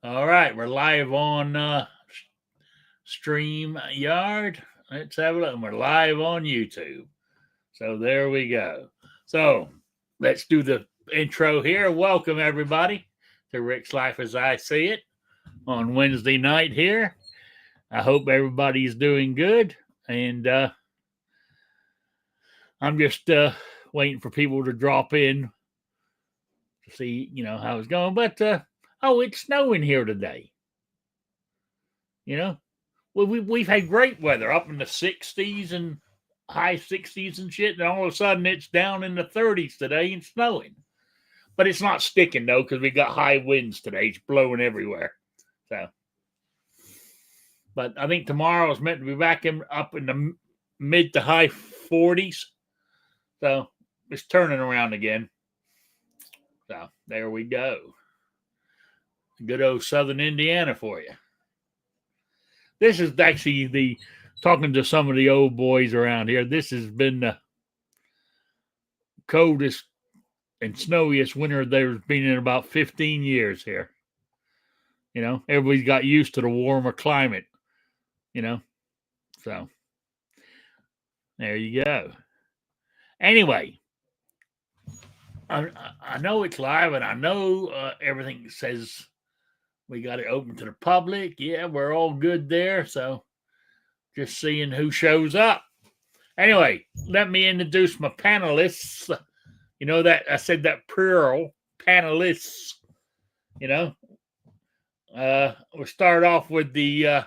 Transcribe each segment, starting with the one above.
All right, we're live on Stream Yard. Let's have a look. We're live on YouTube. So there we go. So let's do the intro here. Welcome everybody to Rick's Life as I See It on Wednesday night here. I hope everybody's doing good, and I'm just waiting for people to drop in to see how it's going. But it's snowing here today. Well, we've had great weather up in the 60s and high 60s and shit, and all of a sudden it's down in the 30s today and snowing. But it's not sticking though, because we got high winds today. It's blowing everywhere. So, but I think tomorrow is meant to be back up in the mid to high 40s. So it's turning around again. So there we go. Good old Southern Indiana for you. This is actually talking to some of the old boys around here. This has been the coldest and snowiest winter there's been in about 15 years here. Everybody's got used to the warmer climate, So there you go. Anyway, I know it's live, and I know everything says we got it open to the public. Yeah, we're all good there. So just seeing who shows up. Anyway, let me introduce my panelists. That I said that plural, panelists. We'll start off with the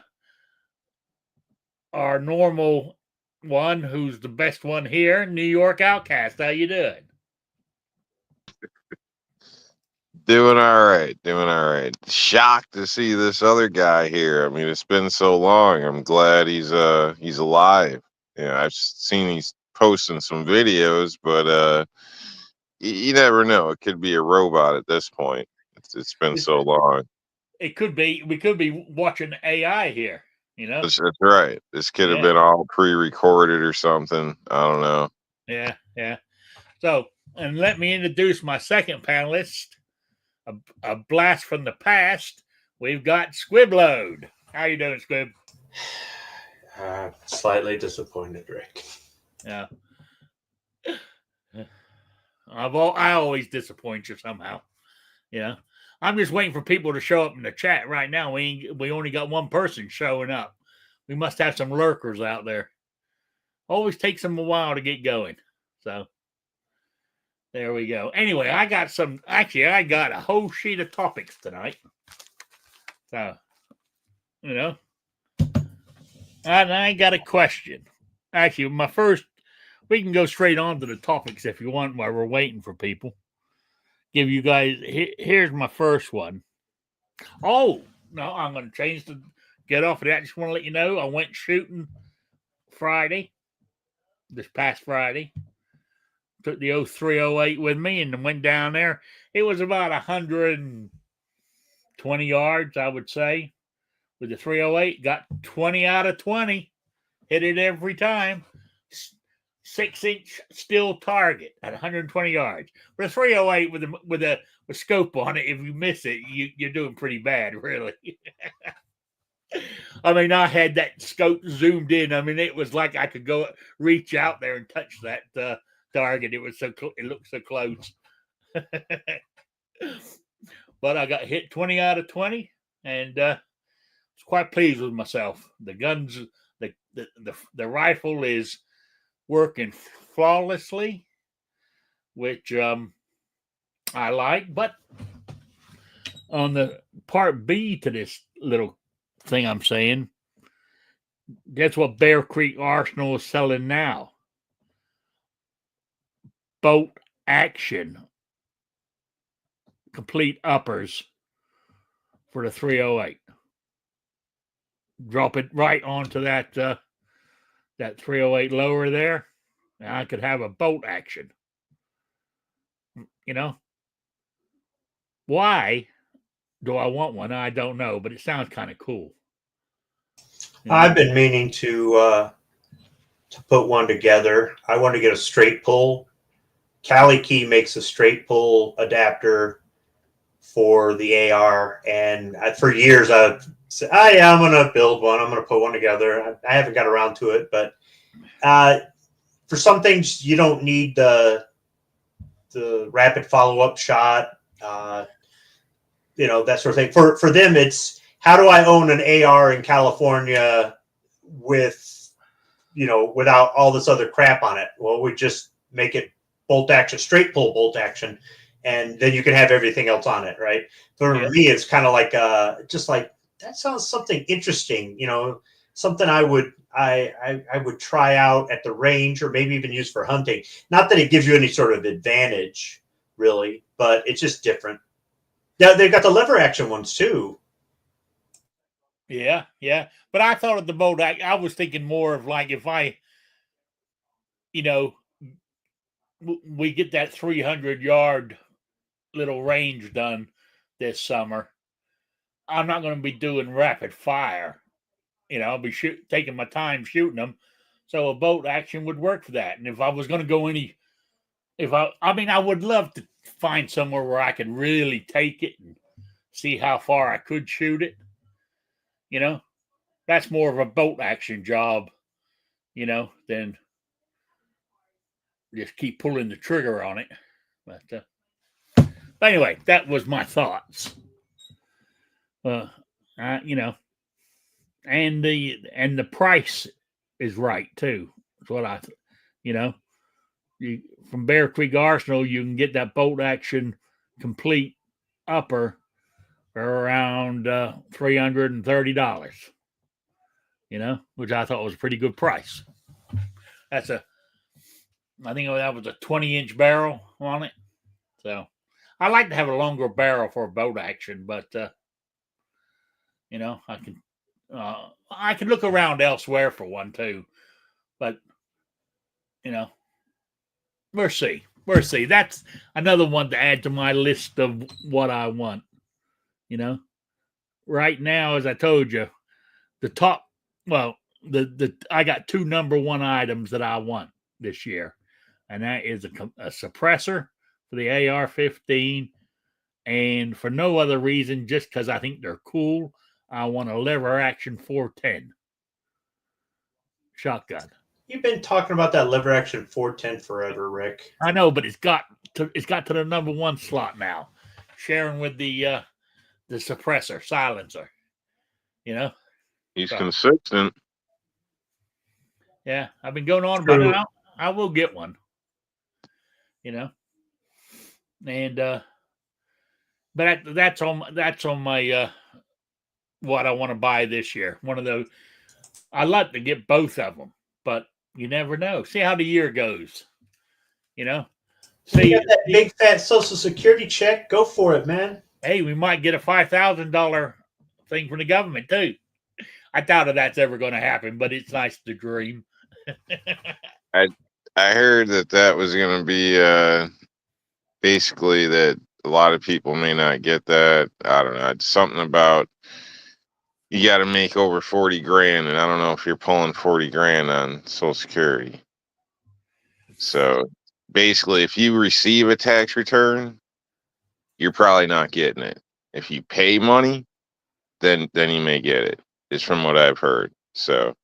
our normal one, who's the best one here, New York Outcast. How you doing? Doing all right. Shocked to see this other guy here. I mean, it's been so long. I'm glad he's alive. I've seen he's posting some videos, but you never know. It could be a robot at this point. It's been so long. It could be. We could be watching AI here. That's right. This could have been all pre-recorded or something. I don't know. Yeah. So, and let me introduce my second panelist. A blast from the past. We've got Squibload. How you doing, Squib? Slightly disappointed, Rick. Yeah. I always disappoint you somehow. I'm just waiting for people to show up in the chat right now. We only got one person showing up. We must have some lurkers out there. Always takes them a while to get going. So there we go. Anyway, I got a whole sheet of topics tonight. So, and I got a question. Actually, we can go straight on to the topics if you want while we're waiting for people. Give you guys, here's my first one. Oh, no, I'm going to get off of that. I just want to let you know I went shooting this past Friday. Took the 0308 with me and went down there. It was about 120 yards, I would say. With the 308, got 20 out of 20. Hit it every time. 6-inch steel target at 120 yards. With a 308 with a scope on it, if you miss it, you're doing pretty bad, really. I mean, I had that scope zoomed in. I mean, it was like I could go reach out there and touch that target. It was it looked so close. But I got hit 20 out of 20, and was quite pleased with myself. The guns, the rifle is working flawlessly, which I like. But on the part B to this little thing I'm saying, guess what Bear Creek Arsenal is selling now? Bolt action complete uppers for the 308. Drop it right onto that 308 lower there, and I could have a bolt action. Why do I want one? I don't know, but it sounds kind of cool. I've been meaning to put one together. I want to get a straight pull. Cali Key makes a straight pull adapter for the AR, and for years I've said, "Oh yeah, I'm gonna build one. I'm gonna put one together." I haven't got around to it, but for some things you don't need the rapid follow up shot, that sort of thing. For them, it's how do I own an AR in California with without all this other crap on it? Well, we just make it bolt action, straight pull bolt action, and then you can have everything else on it, right? For me, it's kind of like just like that sounds something interesting, something I would try out at the range or maybe even use for hunting. Not that it gives you any sort of advantage, really, but it's just different. Now they've got the lever action ones too. Yeah. But I thought of the bolt I was thinking more of like if I, we get that 300-yard little range done this summer, I'm not going to be doing rapid fire. I'll be taking my time shooting them. So a bolt action would work for that. And if I was going to go I would love to find somewhere where I could really take it and see how far I could shoot it. That's more of a bolt action job, than just keep pulling the trigger on it. But anyway, that was my thoughts. And the price is right too. That's what from Bear Creek Arsenal, you can get that bolt action complete upper for around $330. Which I thought was a pretty good price. I think that was a 20-inch barrel on it. So I like to have a longer barrel for a bolt action, but I can look around elsewhere for one too. But we'll see. That's another one to add to my list of what I want. Right now, as I told you, the top. Well, I got two number one items that I want this year, and that is a suppressor for the AR-15, and for no other reason, just because I think they're cool, I want a lever action 410 shotgun. You've been talking about that lever action 410 forever, Rick. I know, but it's got to the number one slot now, sharing with the suppressor silencer. He's consistent. Yeah, I've been going on about it. I will get one. And but that's on my what I want to buy this year. One of those. I'd like to get both of them, but you never know. See how the year goes. See, you got that big fat Social Security check. Go for it, man. Hey, we might get a $5,000 thing from the government too. I doubt that's ever going to happen, but it's nice to dream. I heard that was going to be basically that a lot of people may not get that. I don't know. It's something about you got to make over 40 grand, and I don't know if you're pulling 40 grand on Social Security. So basically, if you receive a tax return, you're probably not getting it. If you pay money, then you may get it. Is from what I've heard. So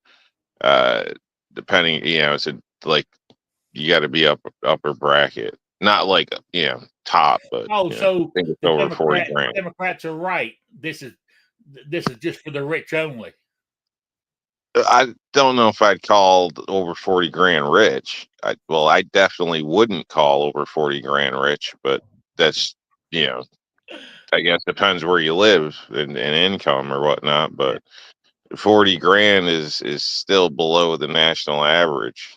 depending, it's like you got to be upper bracket, not like top, but so I think it's over 40 grand. Democrats are right. This is just for the rich only. I don't know if I'd call over 40 grand rich. I definitely wouldn't call over 40 grand rich, but that's I guess depends where you live and income or whatnot. But 40 grand is still below the national average.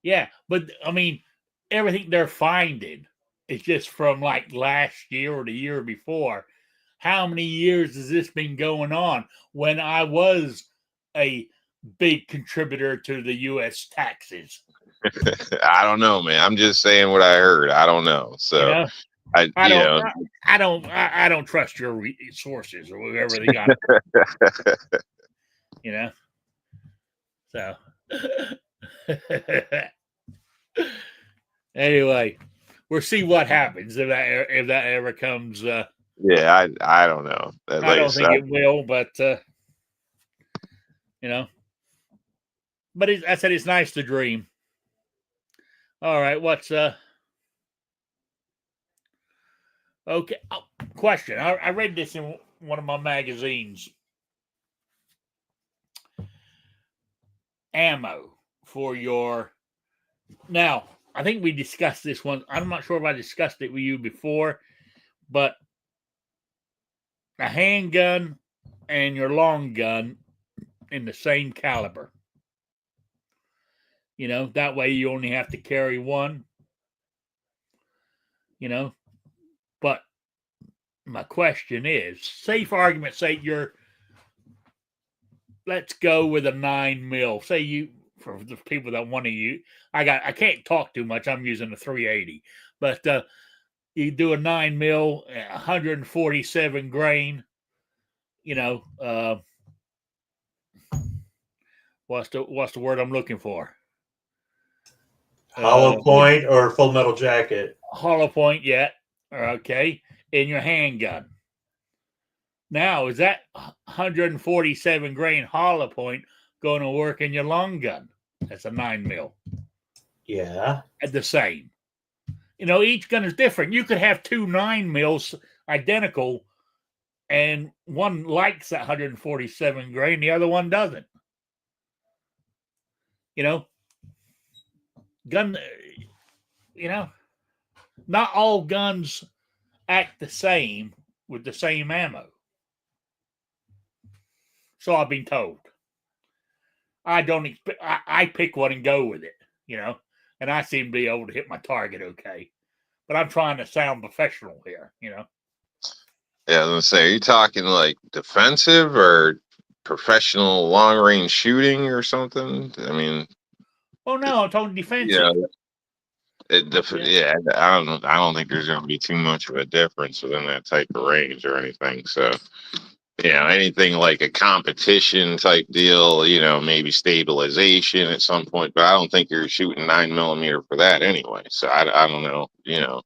Yeah, but I mean, everything they're finding is just from like last year or the year before. How many years has this been going on when I was a big contributor to the U.S. taxes? I don't know, man. I'm just saying what I heard. I don't know. So I don't trust your sources or whatever they got. So anyway, we'll see what happens if that ever comes. Yeah, I don't know. I Like don't think it will, but you know. But I said it's nice to dream. All right, what's okay? Oh, question. I read this in one of my magazines. Ammo for your. Now, I think we discussed this one. I'm not sure if I discussed it with you before, but a handgun and your long gun in the same caliber. You know, that way you only have to carry one. You know, but my question is, say for argument's sake, let's go with a 9mm. Say you, for the people that want to use, I can't talk too much. I'm using a 380, but you do a 9mm, 147 grain. You know, what's the word I'm looking for? Hollow point or Full Metal Jacket? Hollow point, yeah. Okay, in your handgun. Now, is that 147 grain hollow point going to work in your long gun? That's a 9mm. Yeah. At the same. You know, each gun is different. You could have two 9mm identical, and one likes that 147 grain, the other one doesn't. You know, not all guns act the same with the same ammo. So I've been told. I don't expect. I pick one and go with it, you know, and I seem to be able to hit my target okay. But I'm trying to sound professional here, you know. Yeah, I was gonna say, are you talking like defensive or professional long range shooting or something? I mean, Oh no, I'm talking defensive. yeah, yeah. I don't think there's gonna be too much of a difference within that type of range or anything. So, you know, anything like a competition type deal, you know, maybe stabilization at some point, but I don't think you're shooting 9mm for that anyway. So I don't know, you know.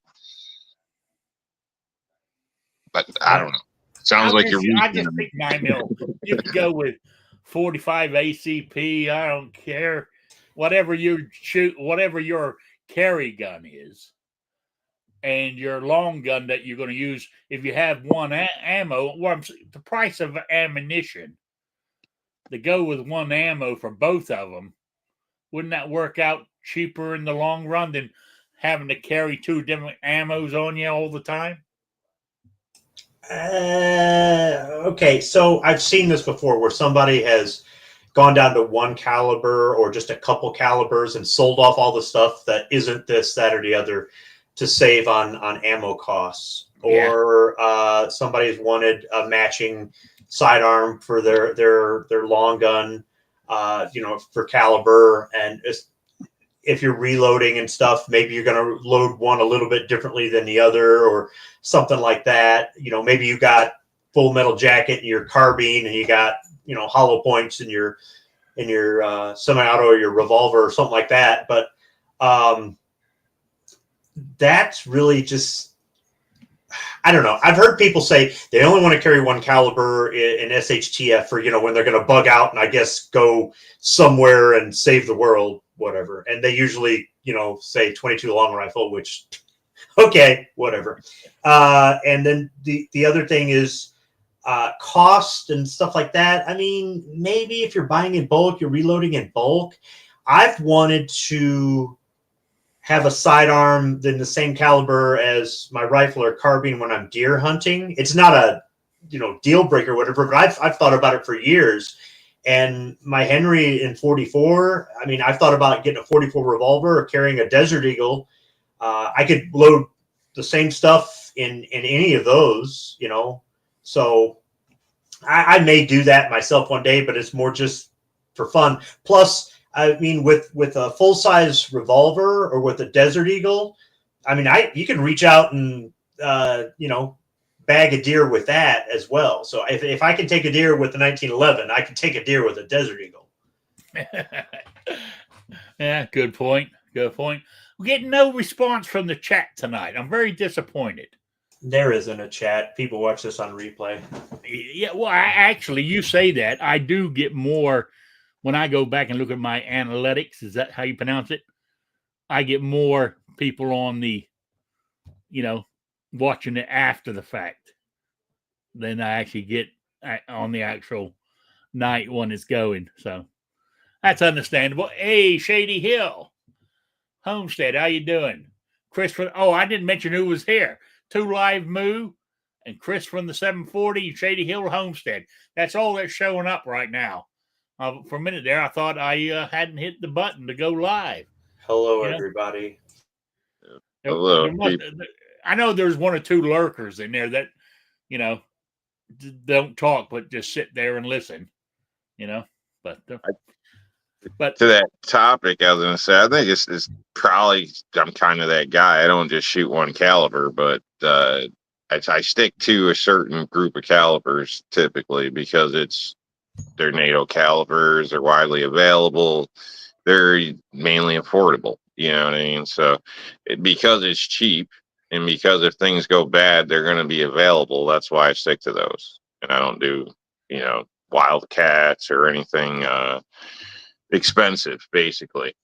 But I don't know. Sounds like you're. I just pick 9mm. You could go with 45 ACP. I don't care. Whatever you shoot, whatever your carry gun is, and your long gun that you're going to use. If you have one ammo, the price of ammunition to go with one ammo for both of them, wouldn't that work out cheaper in the long run than having to carry two different ammos on you all the time? Okay, so I've seen this before where somebody has gone down to one caliber or just a couple calibers and sold off all the stuff that isn't this, that, or the other to save on ammo costs. Yeah. Or somebody's wanted a matching sidearm for their long gun, you know, for caliber. And if you're reloading and stuff, maybe you're going to load one a little bit differently than the other or something like that. You know, maybe you got Full Metal Jacket in your carbine and you got, you know, hollow points in your semi-auto or your revolver or something like that. But that's really just, I don't know. I've heard people say they only want to carry one caliber in SHTF for, you know, when they're going to bug out and I guess go somewhere and save the world, whatever. And they usually, you know, say 22 long rifle, which, okay, whatever. And then the other thing is cost and stuff like that. I mean, maybe if you're buying in bulk, you're reloading in bulk. I've wanted to have a sidearm in the same caliber as my rifle or carbine when I'm deer hunting. It's not a, you know, deal breaker or whatever, but I've thought about it for years. And my Henry in 44, I mean, I've thought about getting a 44 revolver or carrying a Desert Eagle. I could load the same stuff in any of those, you know. So I may do that myself one day, but it's more just for fun. Plus, I mean, with a full size revolver or with a Desert Eagle, I mean, you can reach out and you know, bag a deer with that as well. So if I can take a deer with the 1911, I can take a deer with a Desert Eagle. Yeah, good point. Good point. We're getting no response from the chat tonight. I'm very disappointed. There isn't a chat. People watch this on replay. Yeah, well, actually, you say that. I do get more when I go back and look at my analytics. Is that how you pronounce it? I get more people on the, watching it after the fact than I actually get on the actual night when it's going. So that's understandable. Hey, Shady Hill Homestead, how you doing? Chris from, I didn't mention who was here. 2 Live Moo and Chris from the 740 Shady Hill Homestead. That's all that's showing up right now. For a minute there, I thought I hadn't hit the button to go live. Hello, everybody. Hello. I know there's 1 or 2 lurkers in there that, don't talk, but just sit there and listen, But to that topic, I was going to say, I think it's probably, I'm kind of that guy. I don't just shoot one caliber, but I stick to a certain group of calibers typically because they're NATO calibers, they're widely available, they're mainly affordable. You know what I mean? So because it's cheap and because if things go bad, they're going to be available. That's why I stick to those. And I don't do, Wildcats or anything expensive, basically,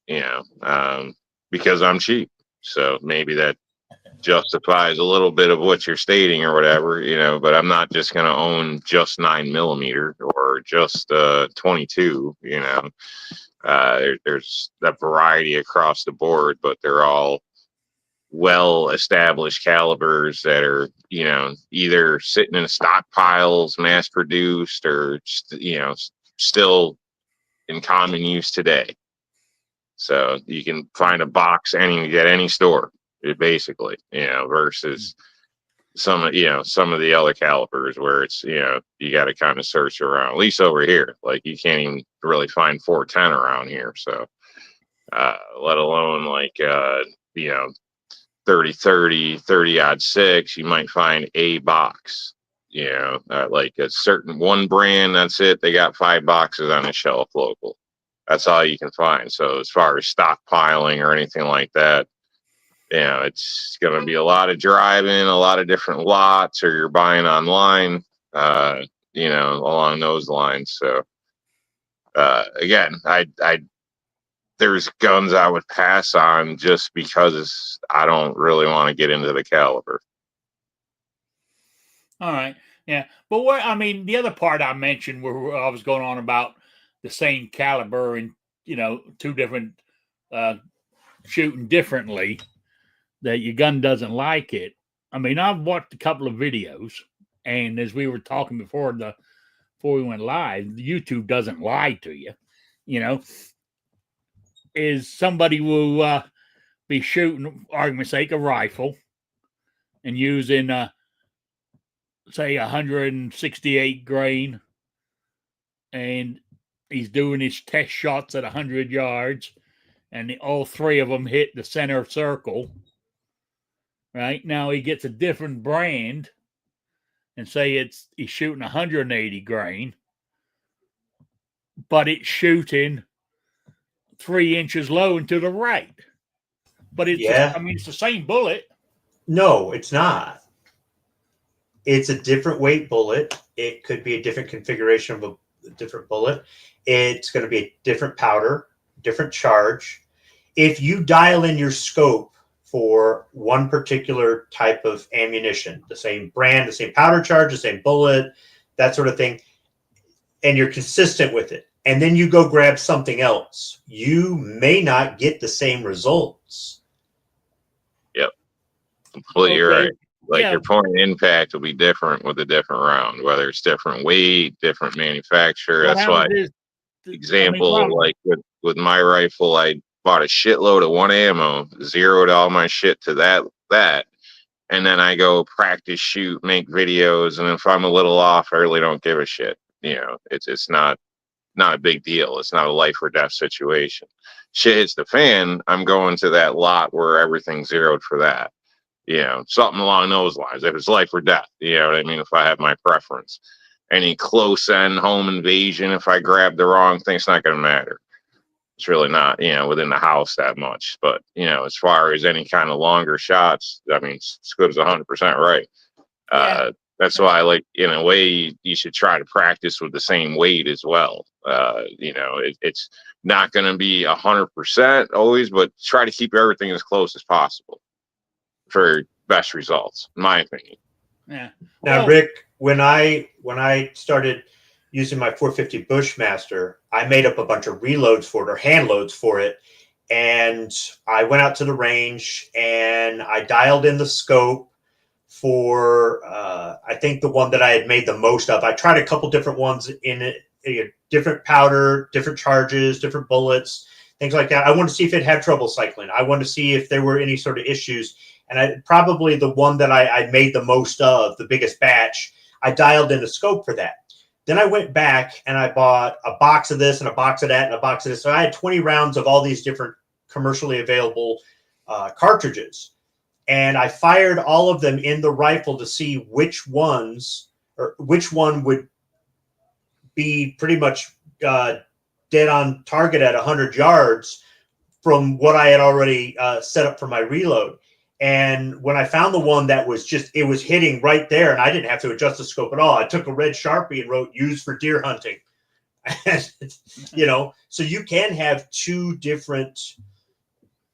because I'm cheap. So maybe that justifies a little bit of what you're stating or whatever, but I'm not just going to own just 9mm or just 22, there's that variety across the board, but they're all well established calibers that are, either sitting in stockpiles, mass produced, or, still in common use today. So you can find a box at any store, basically, versus some of the other calibers where it's, you got to kind of search around, at least over here. Like you can't even really find 410 around here. So, let alone like, 30-30, 30-06, you might find a box, like a certain one brand. That's it. They got 5 boxes on the shelf local. That's all you can find. So as far as stockpiling or anything like that, it's going to be a lot of driving, a lot of different lots, or you're buying online, along those lines. So, again, there's guns I would pass on just because I don't really want to get into the caliber. All right. Yeah. But the other part I mentioned where I was going on about the same caliber and, 2 different, shooting differently, that your gun doesn't like it. I've watched a couple of videos, and as we were talking before we went live, YouTube doesn't lie to you, is somebody will be shooting, for argument's sake, a rifle and using, say, 168 grain, and he's doing his test shots at 100 yards, and all 3 of them hit the center circle. Right now, he gets a different brand, and say he's shooting 180 grain, but it's shooting 3 inches low and to the right. But it's it's the same bullet. No, it's not. It's a different weight bullet. It could be a different configuration of a different bullet. It's going to be a different powder, different charge. If you dial in your scope for one particular type of ammunition, the same brand, the same powder charge, the same bullet, that sort of thing, and you're consistent with it, and then you go grab something else, you may not get the same results. Yep. Completely right. Like your point of impact will be different with a different round, whether it's different weight, different manufacturer. That's why, like with my rifle, I bought a shitload of 1 ammo, zeroed all my shit to that, and then I go practice, shoot, make videos, and if I'm a little off, I really don't give a shit. It's not a big deal. It's not a life or death situation. Shit hits the fan, I'm going to that lot where everything's zeroed for that. Something along those lines. If it's life or death, you know what I mean? If I have my preference. Any close end home invasion, if I grab the wrong thing, it's not going to matter. It's really not, within the house that much. But, as far as any kind of longer shots, I mean, Scoot is 100% right. Yeah. That's why, like, in a way, you should try to practice with the same weight as well. It's not going to be 100% always, but try to keep everything as close as possible for best results, in my opinion. Yeah. Now, Rick, when I started using my 450 Bushmaster, I made up a bunch of reloads for it, or hand loads for it. And I went out to the range and I dialed in the scope for, I think the one that I had made the most of. I tried a couple different ones in it, different powder, different charges, different bullets, things like that. I wanted to see if it had trouble cycling. I wanted to see if there were any sort of issues. And probably the one that I made the most of, the biggest batch, I dialed in the scope for that. Then I went back and I bought a box of this and a box of that and a box of this. So I had 20 rounds of all these different commercially available cartridges. And I fired all of them in the rifle to see which one would be pretty much dead on target at 100 yards from what I had already set up for my reload. And when I found the one that was it was hitting right there and I didn't have to adjust the scope at all, I took a red Sharpie and wrote "used for deer hunting." So you can have two different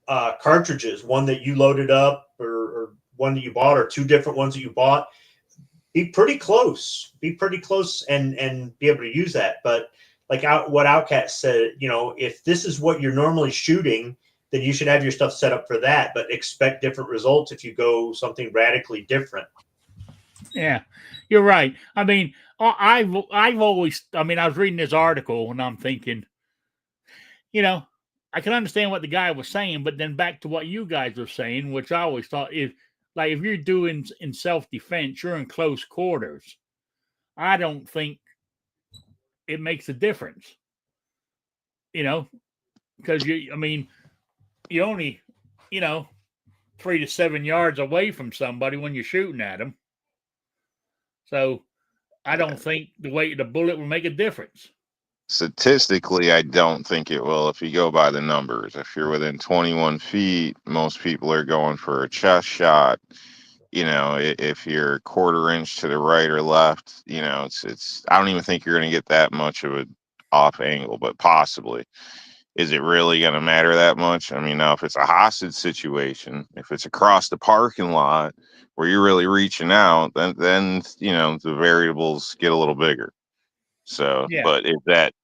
cartridges, one that you loaded up or one that you bought, or two different ones that you bought. Be pretty close and be able to use that. But like what Outcat said, if this is what you're normally shooting, then you should have your stuff set up for that, but expect different results if you go something radically different. Yeah, you're right. I mean, I've always, I was reading this article and I'm thinking, I can understand what the guy was saying, but then back to what you guys are saying, which I always thought is, like, if you're doing in self-defense, you're in close quarters. I don't think it makes a difference, because you're only, 3 to 7 yards away from somebody when you're shooting at them. So I don't think the weight of the bullet will make a difference. Statistically, I don't think it will if you go by the numbers. If you're within 21 feet, most people are going for a chest shot. If you're a quarter inch to the right or left, it's I don't even think you're going to get that much of an off angle, but possibly. Is it really going to matter that much? Now, if it's a hostage situation, if it's across the parking lot where you're really reaching out, then the variables get a little bigger. So, Yeah. But if that's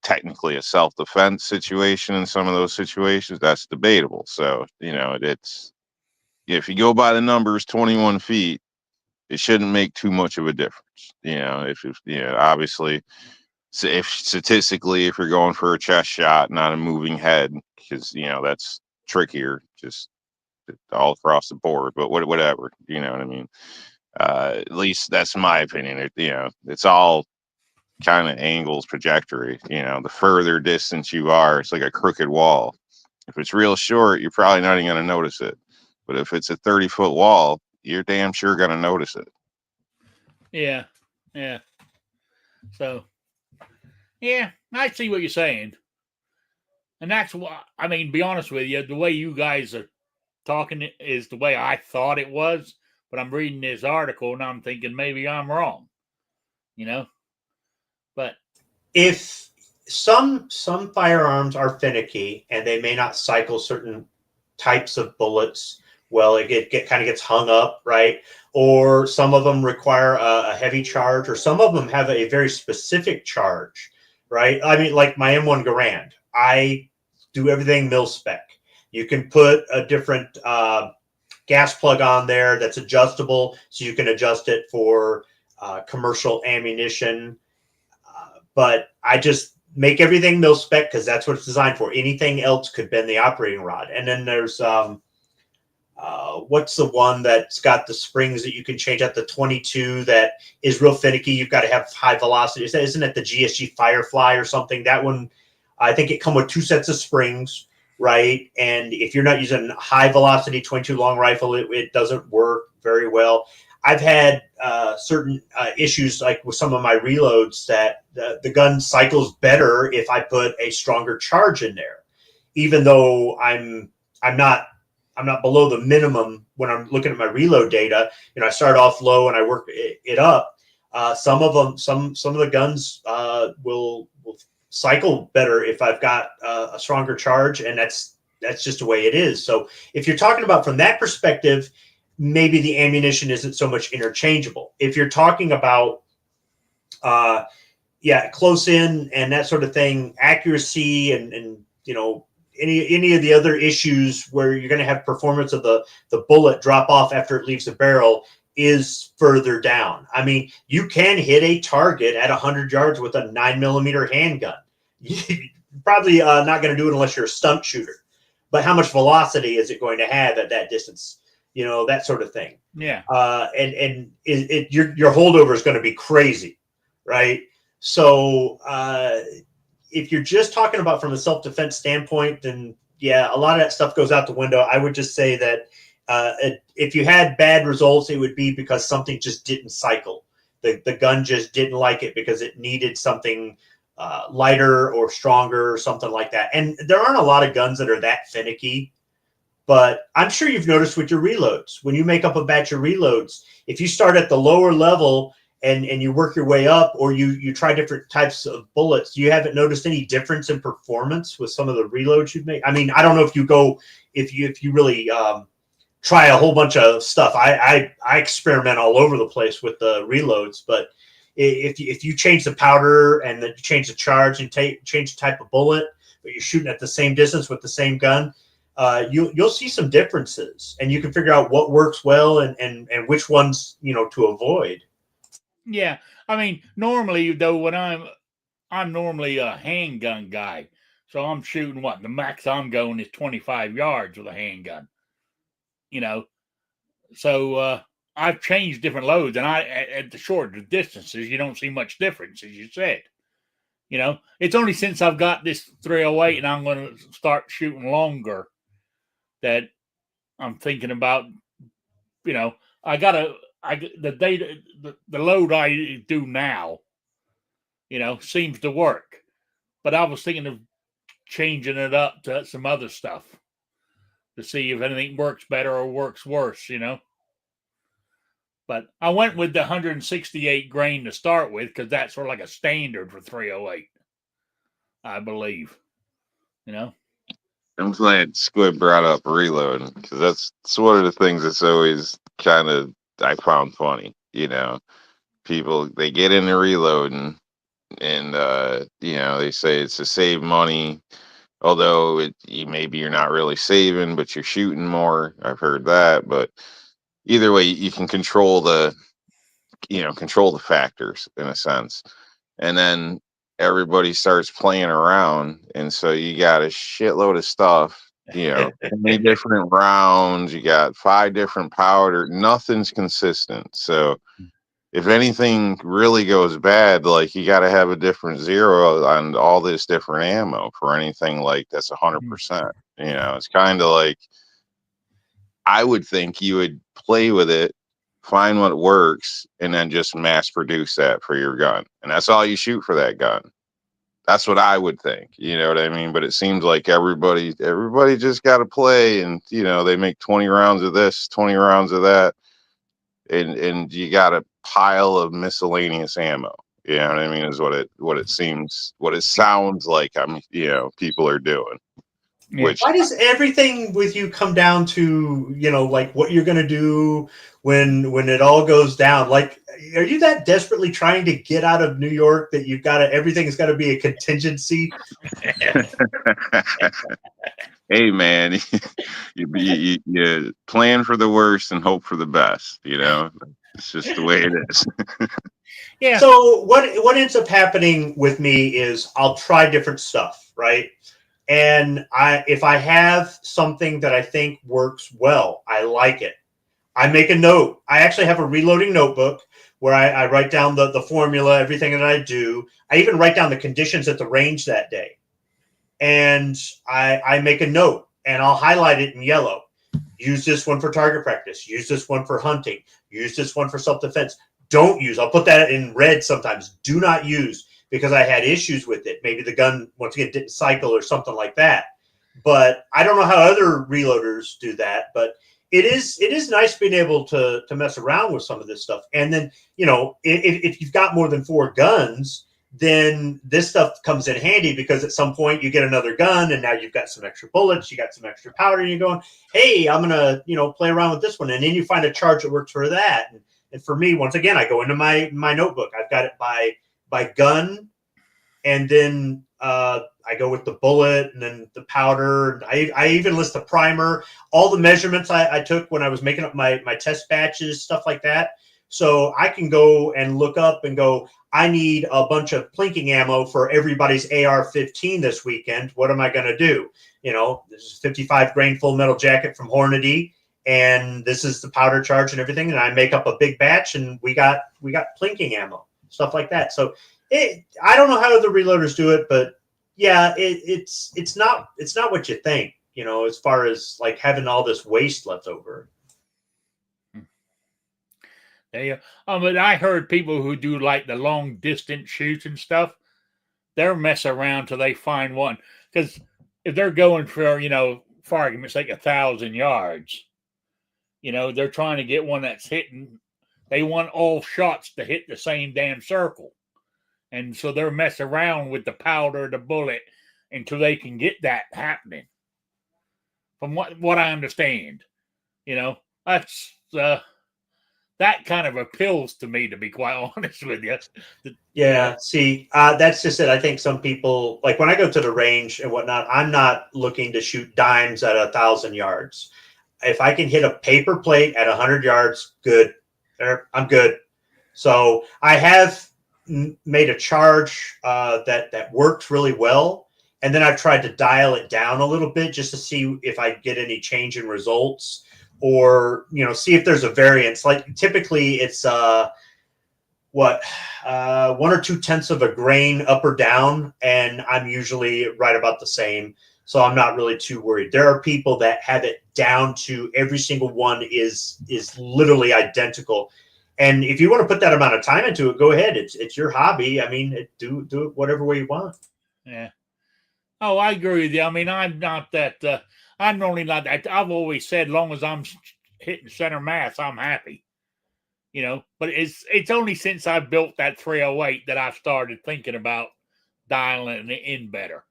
technically a self-defense situation in some of those situations, that's debatable. So, it's, if you go by the numbers, 21 feet, it shouldn't make too much of a difference. Obviously, so if statistically, if you're going for a chest shot, not a moving head, because that's trickier, just all across the board. But whatever, you know what I mean. At least that's my opinion. It's all kind of angles, trajectory. The further distance you are, it's like a crooked wall. If it's real short, you're probably not even going to notice it. But if it's a 30-foot wall, you're damn sure going to notice it. Yeah. So. Yeah, I see what you're saying. And that's what, be honest with you, the way you guys are talking is the way I thought it was. But I'm reading this article and I'm thinking maybe I'm wrong. But if some firearms are finicky and they may not cycle certain types of bullets, well, it kind of gets hung up, right? Or some of them require a heavy charge, or some of them have a very specific charge. Right. Like my M1 Garand, I do everything mil spec. You can put a different gas plug on there that's adjustable, so you can adjust it for commercial ammunition. But I just make everything mil spec because that's what it's designed for. Anything else could bend the operating rod. And then there's what's the one that's got the springs that you can change at the 22 that is real finicky? You've got to have high velocity. Isn't it the GSG Firefly or something? That one, I think it come with 2 sets of springs, right? And if you're not using high velocity 22 long rifle, it doesn't work very well. I've had certain issues like with some of my reloads that the gun cycles better if I put a stronger charge in there, even though I'm not below the minimum when I'm looking at my reload data. I start off low and I work it up. Some of the guns will cycle better if I've got a stronger charge, and that's just the way it is. So if you're talking about from that perspective, maybe the ammunition isn't so much interchangeable. If you're talking about close in and that sort of thing, accuracy and any of the other issues where you're going to have performance of the bullet drop off after it leaves the barrel is further down. I mean, you can hit a target at 100 yards with a 9mm handgun. You're probably not going to do it unless you're a stunt shooter. But how much velocity is it going to have at that distance? That sort of thing. Yeah. And your holdover is going to be crazy, right? So if you're just talking about from a self-defense standpoint, then a lot of that stuff goes out the window. I would just say that if you had bad results, it would be because something just didn't cycle. The gun just didn't like it because it needed something lighter or stronger or something like that. And there aren't a lot of guns that are that finicky, but I'm sure you've noticed with your reloads, when you make up a batch of reloads, if you start at the lower level and you work your way up, or you try different types of bullets, you haven't noticed any difference in performance with some of the reloads you've made? I mean, I don't know if you really try a whole bunch of stuff. I experiment all over the place with the reloads, but if you change the powder and then you change the charge and change the type of bullet, but you're shooting at the same distance with the same gun, you'll see some differences, and you can figure out what works well and which ones to avoid. Yeah, I mean, normally though, when I'm normally a handgun guy, so I'm shooting the max I'm going is 25 yards with a handgun. So I've changed different loads, and at the shorter distances, you don't see much difference, as you said. It's only since I've got this 308 and I'm going to start shooting longer that I'm thinking about, the load I do now, seems to work, but I was thinking of changing it up to some other stuff to see if anything works better or works worse, But I went with the 168 grain to start with because that's sort of like a standard for 308, I believe. I'm glad Squid brought up reloading, because that's one of the things that's always kind of I found funny. People, they get into reloading and they say it's to save money, although maybe you're not really saving, but you're shooting more. I've heard that, but either way, you can control the factors in a sense, and then everybody starts playing around, and so you got a shitload of stuff. 20 different rounds. You got 5 different powder. Nothing's consistent. So if anything really goes bad, like, you got to have a different zero on all this different ammo for anything like that's 100%. It's kind of like, I would think you would play with it, find what works, and then just mass produce that for your gun. And that's all you shoot for that gun. That's what I would think. You know what I mean? But it seems like everybody just got to play, and, they make 20 rounds of this, 20 rounds of that. And you got a pile of miscellaneous ammo. You know what I mean? Is what it sounds like people are doing. Yeah. Why does everything with you come down to, like what you're going to do when it all goes down? Like, are you that desperately trying to get out of New York that everything's got to be a contingency? Hey, man, you plan for the worst and hope for the best. It's just the way it is. Yeah. So what ends up happening with me is I'll try different stuff, right? And if I have something that I think works well, I like it, I make a note. I actually have a reloading notebook where I write down the formula, everything that I do. I even write down the conditions at the range that day. And I make a note, and I'll highlight it in yellow. use this one for target practice, use this one for hunting, use this one for self-defense. Don't use, I'll put that in red sometimes, do not use, because I had issues with it. Maybe the gun, once again, didn't cycle or something like that. But I don't know how other reloaders do that, but it is nice being able to mess around with some of this stuff. And then, if you've got more than 4 guns, then this stuff comes in handy, because at some point you get another gun and now you've got some extra bullets, you got some extra powder, and you're going, hey, I'm going to, play around with this one. And then you find a charge that works for that. And for me, once again, I go into my notebook. I've got it by gun, and then I go with the bullet and then the powder. I even list the primer, all the measurements I took when I was making up my test batches, stuff like that. So I can go and look up and go, I need a bunch of plinking ammo for everybody's AR-15 this weekend. What am I going to do? This is 55 grain full metal jacket from Hornady, and this is the powder charge and everything. And I make up a big batch, and we got plinking ammo, stuff like that. So I don't know how other reloaders do it, but yeah, it's not what you think, as far as like having all this waste left over. Yeah. But I heard people who do like the long distance shoots and stuff, they're mess around till they find one. Because if they're going for, for argument's sake, 1,000 yards, they're trying to get one that's hitting. They want all shots to hit the same damn circle. And so they're messing around with the powder, the bullet, until they can get that happening. From what I understand, that's that kind of appeals to me, to be quite honest with you. Yeah, see, that's just it. I think some people, like when I go to the range and whatnot, I'm not looking to shoot dimes at 1,000 yards. If I can hit a paper plate at 100 yards, good. I'm good. So I have made a charge that worked really well, and then I've tried to dial it down a little bit just to see if I get any change in results, or see if there's a variance. Like typically it's 1 or 2/10 of a grain up or down, and I'm usually right about the same, so I'm not really too worried. There are people that have it down to every single one is literally identical. And if you want to put that amount of time into it, go ahead. It's your hobby. I mean, do it whatever way you want. Yeah. Oh, I agree with you. I mean, I'm not that. I'm normally not that. I've always said, long as I'm hitting center mass, I'm happy. But it's only since I built that 308 that I've started thinking about dialing it in better.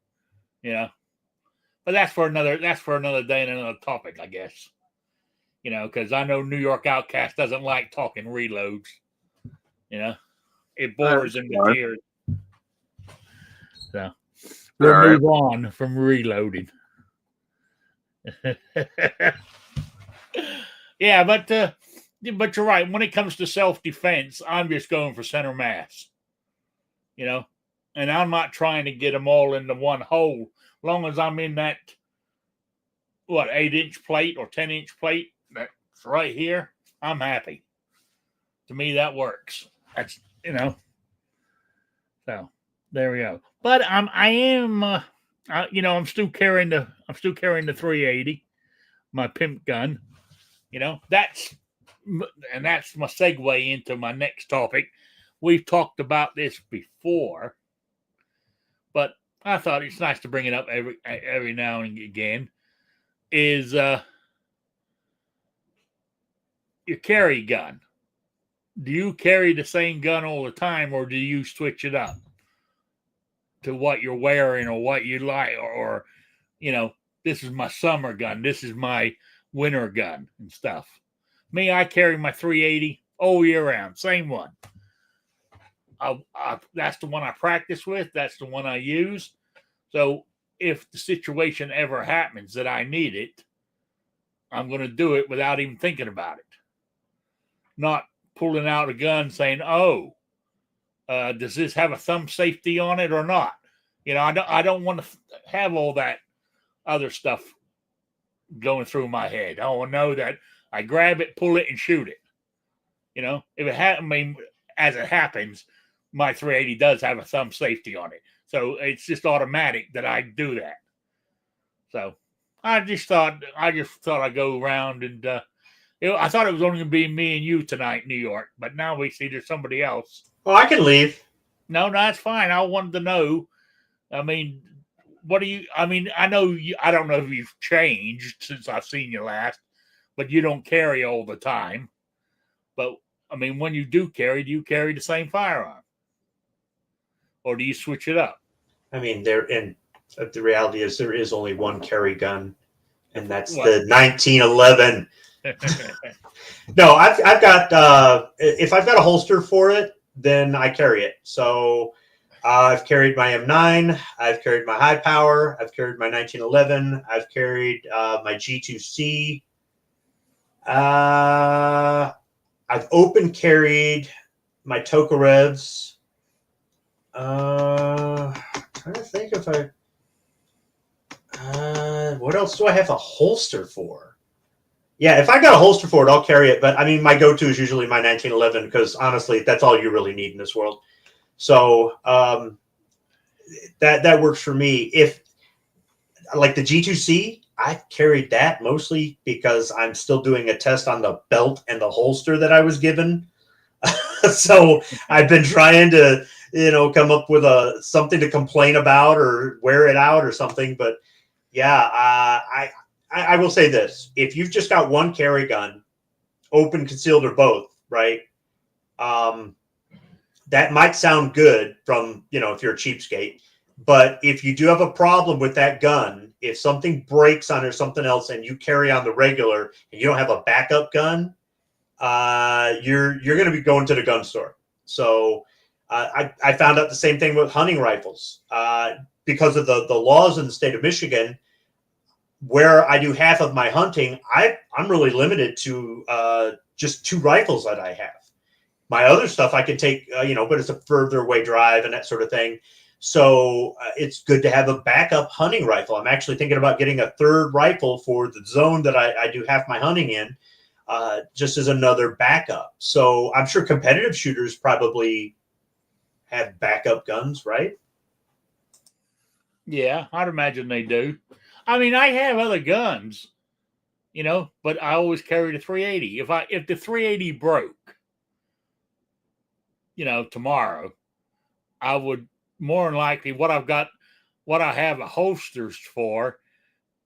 But that's for another day and another topic, I guess. Because I know New York Outcast doesn't like talking reloads. It bores him to tears. So we'll move on from reloading. Yeah, but you're right. When it comes to self-defense, I'm just going for center mass. And I'm not trying to get them all into one hole. As long as I'm in that 8-inch plate or 10-inch plate that's right here, I'm happy. To me, that works. That's So there we go. But I'm still carrying the 380, my pimp gun. That's my segue into my next topic. We've talked about this before, but I thought it's nice to bring it up every now and again. Is your carry gun? Do you carry the same gun all the time, or do you switch it up to what you're wearing or what you like, or this is my summer gun, this is my winter gun and stuff? Me, I carry my 380 all year round, same one. That's the one I practice with. That's the one I use. So if the situation ever happens that I need it, I'm going to do it without even thinking about it. Not pulling out a gun saying, does this have a thumb safety on it or not? I don't want to have all that other stuff going through my head. I want to know that I grab it, pull it, and shoot it. If it happens, as it happens, my 380 does have a thumb safety on it. So it's just automatic that I do that. So I just thought I'd go around and I thought it was only going to be me and you tonight, New York, but now we see there's somebody else. Oh, I can leave. No, that's fine. I wanted to know. I mean, what do you? I mean, I know you. I don't know if you've changed since I've seen you last, but you don't carry all the time. But I mean, when you do you carry the same firearm, or do you switch it up? I mean, the reality is there is only one carry gun, and that's What? the 1911. No, I've got if I've got a holster for it, then I carry it. So I've carried my M9, I've carried my high power, I've carried my 1911, I've carried my G2C. I've open carried my Tokarevs. Trying to think if what else do I have a holster for? Yeah, if I got a holster for it, I'll carry it. But I mean, my go-to is usually my 1911 because honestly, that's all you really need in this world. So that works for me. If like the G2C, I carried that mostly because I'm still doing a test on the belt and the holster that I was given. So I've been trying to, come up with something to complain about or wear it out or something. But yeah, I will say this: if you've just got one carry gun, open, concealed, or both, right? That might sound good from, if you're a cheapskate, but if you do have a problem with that gun, if something breaks on or something else and you carry on the regular and you don't have a backup gun, you're going to be going to the gun store. So I found out the same thing with hunting rifles because of the laws in the state of Michigan. Where I do half of my hunting, I'm really limited to just 2 rifles that I have. My other stuff I can take, but it's a further away drive and that sort of thing. So it's good to have a backup hunting rifle. I'm actually thinking about getting a 3rd rifle for the zone that I do half my hunting in, just as another backup. So I'm sure competitive shooters probably have backup guns, right? Yeah, I'd imagine they do. I mean, I have other guns, but I always carry the 380. If the 380 broke, tomorrow, I would more than likely what I have a holsters for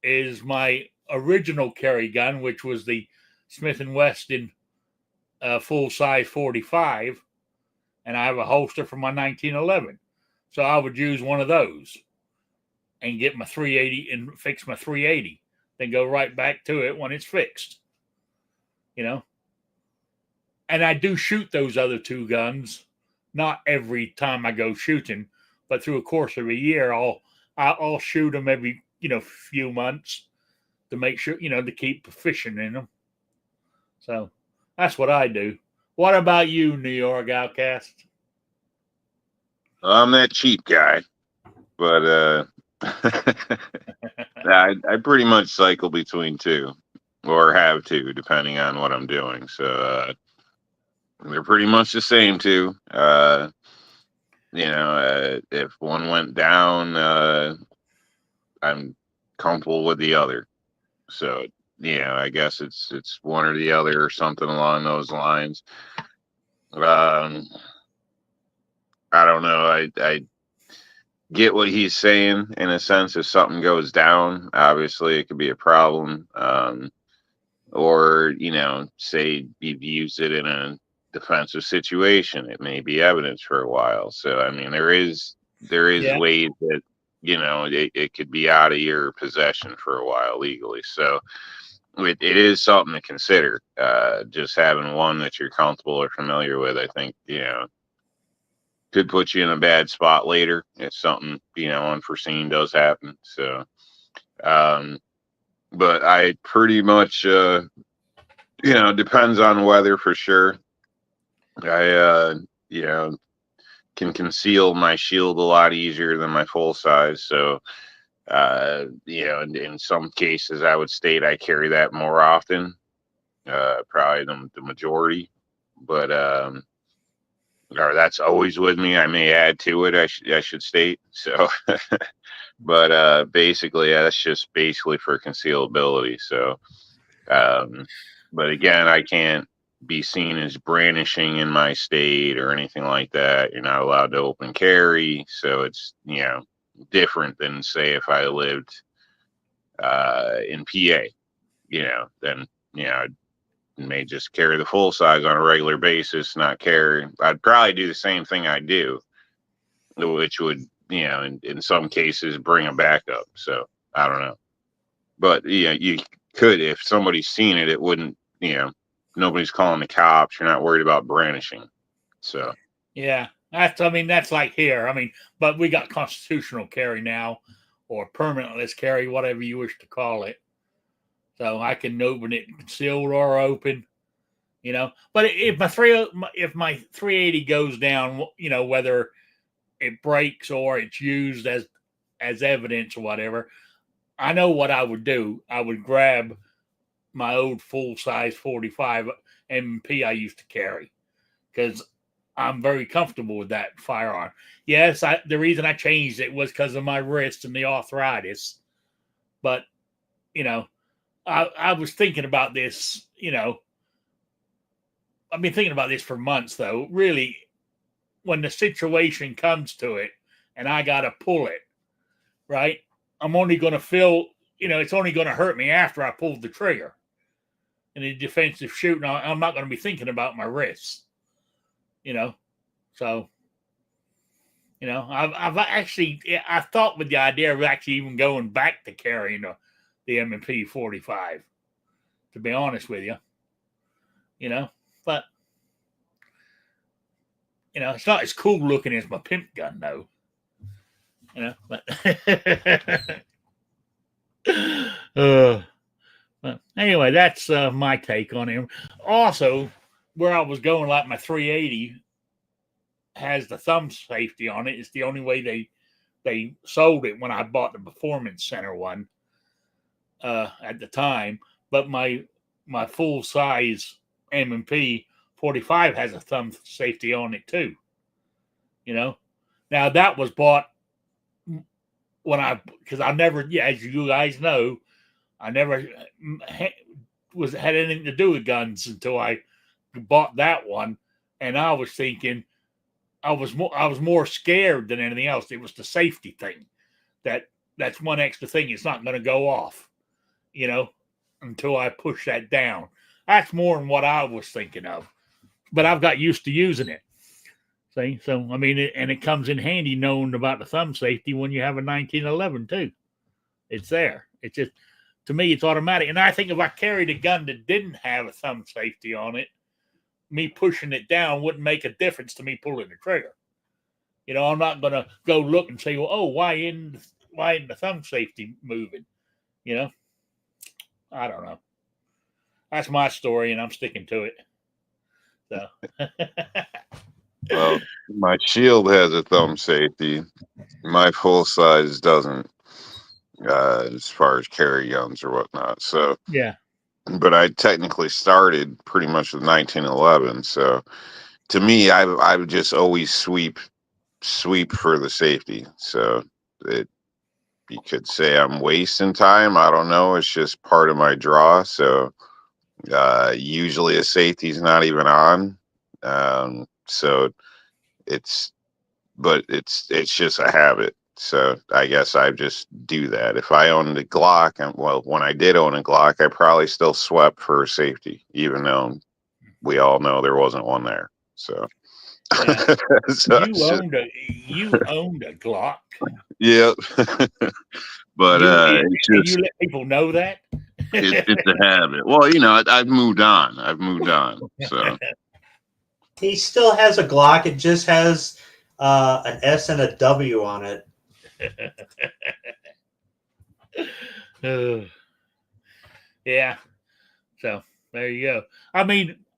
is my original carry gun, which was the Smith & Wesson full size 45, and I have a holster for my 1911. So I would use one of those and get my 380 and fix my 380, then go right back to it when it's fixed. And I do shoot those other 2 guns, not every time I go shooting, but through a course of a year, I'll shoot them every few months to make sure to keep proficient in them. So that's what I do. What about you, New York Outcast? I'm that cheap guy, but I pretty much cycle between 2 or have 2 depending on what I'm doing. So they're pretty much the same 2. If one went down, I'm comfortable with the other. So I guess it's one or the other or something along those lines. I don't know. I get what he's saying in a sense. If something goes down, obviously it could be a problem. Or say you've used it in a defensive situation, it may be evidence for a while. So I mean, there is ways that it could be out of your possession for a while legally. So it is something to consider. Just having one that you're comfortable or familiar with, I think could put you in a bad spot later if something unforeseen does happen. So but I pretty much depends on weather for sure. I can conceal my shield a lot easier than my full size. So in some cases I would state I carry that more often, probably the majority. But or that's always with me. I may add to it. I should state. So, but basically, yeah, that's just basically for concealability. So, um, but again, I can't be seen as brandishing in my state or anything like that. You're not allowed to open carry, so it's different than say if I lived in PA. Then I may just carry the full size on a regular basis, not carry. I'd probably do the same thing I do, which would, in some cases bring a backup. So I don't know. But you could, if somebody's seen it, it wouldn't, nobody's calling the cops. You're not worried about brandishing. So Yeah. That's like here. But we got constitutional carry now, or permanentless carry, whatever you wish to call it. So I can open it concealed or open, But if my 380 goes down, whether it breaks or it's used as evidence or whatever, I know what I would do. I would grab my old full size 45 M&P I used to carry, because I'm very comfortable with that firearm. Yes, the reason I changed it was because of my wrist and the arthritis. But I was thinking about this. I've been thinking about this for months, though. Really, when the situation comes to it, and I got to pull it, right? I'm only going to feel, it's only going to hurt me after I pulled the trigger. In a defensive shooting, I'm not going to be thinking about my wrists, So, I've actually, I thought with the idea of actually even going back to carrying the M&P 45, to be honest with you, but, it's not as cool looking as my pimp gun, though, but, but anyway, that's my take on it. Also, where I was going, like my 380 has the thumb safety on it. It's the only way they sold it when I bought the Performance Center one at the time. But my full size M&P 45 has a thumb safety on it too. Now that was bought when because I never, as you guys know, I never had anything to do with guns until I bought that one, and I was thinking I was more scared than anything else. It was the safety thing. That's one extra thing. It's not going to go off, until I push that down. That's more than what I was thinking of. But I've got used to using it. See, so and it comes in handy knowing about the thumb safety when you have a 1911 too. It's there. It's just, to me, it's automatic. And I think if I carried a gun that didn't have a thumb safety on it, me pushing it down wouldn't make a difference to me pulling the trigger. I'm not going to go look and say, well, oh, why isn't the thumb safety moving? I don't know. That's my story, and I'm sticking to it. So. Well, my shield has a thumb safety. My full size doesn't, as far as carry guns or whatnot. So yeah. But I technically started pretty much with 1911. So to me, I would just always sweep for the safety. So you could say I'm wasting time. I don't know. It's just part of my draw. So usually a safety's not even on. So it's just a habit. So I guess I just do that. If I owned a Glock, when I did own a Glock, I probably still swept for safety, even though we all know there wasn't one there. So, yeah. So you owned a Glock. Yep. But it's just, you let people know that it's a habit. Well, I've moved on. So He still has a Glock. It just has an S and a W on it. Yeah. So there you go.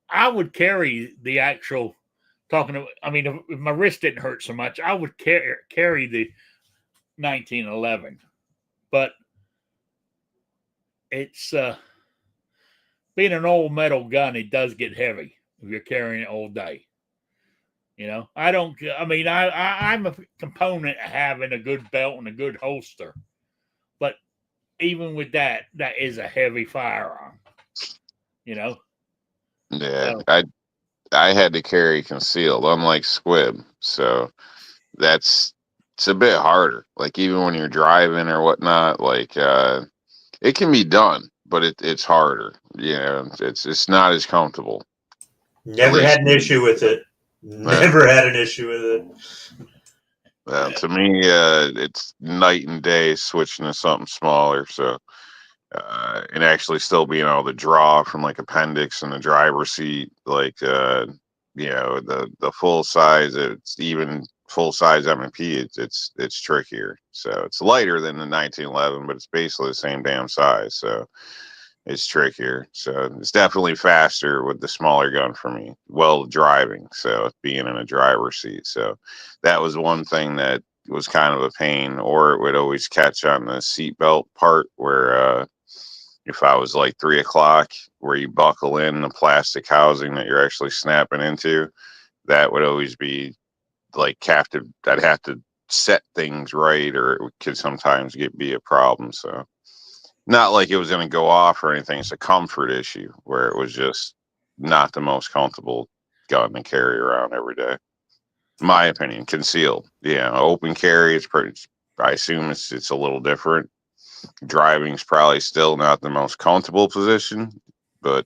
I would carry the actual if my wrist didn't hurt so much, I would carry the 1911. But it's being an old metal gun, it does get heavy if you're carrying it all day. I don't. I mean, I'm a component of having a good belt and a good holster, but even with that, that is a heavy firearm. Yeah, So I had to carry concealed, unlike Squib. So it's a bit harder. Like even when you're driving or whatnot, like it can be done, but it's harder. It's not as comfortable. At Never least had an issue with it. Never had an issue with it. to me, it's night and day switching to something smaller. So and actually still being able to draw from like appendix in the driver's seat, like the full size. It's even full size M&P. It's trickier. So it's lighter than the 1911, but it's basically the same damn size. So it's trickier. So it's definitely faster with the smaller gun for me. Well, driving. So being in a driver's seat. So that was one thing that was kind of a pain, or it would always catch on the seatbelt part where if I was like 3 o'clock where you buckle in the plastic housing that you're actually snapping into, that would always be like I'd have to set things right, or it could sometimes be a problem. So not like it was going to go off or anything. It's a comfort issue where it was just not the most comfortable gun to carry around every day. My opinion, concealed. Yeah, open carry. It's pretty. I assume it's a little different. Driving's probably still not the most comfortable position, but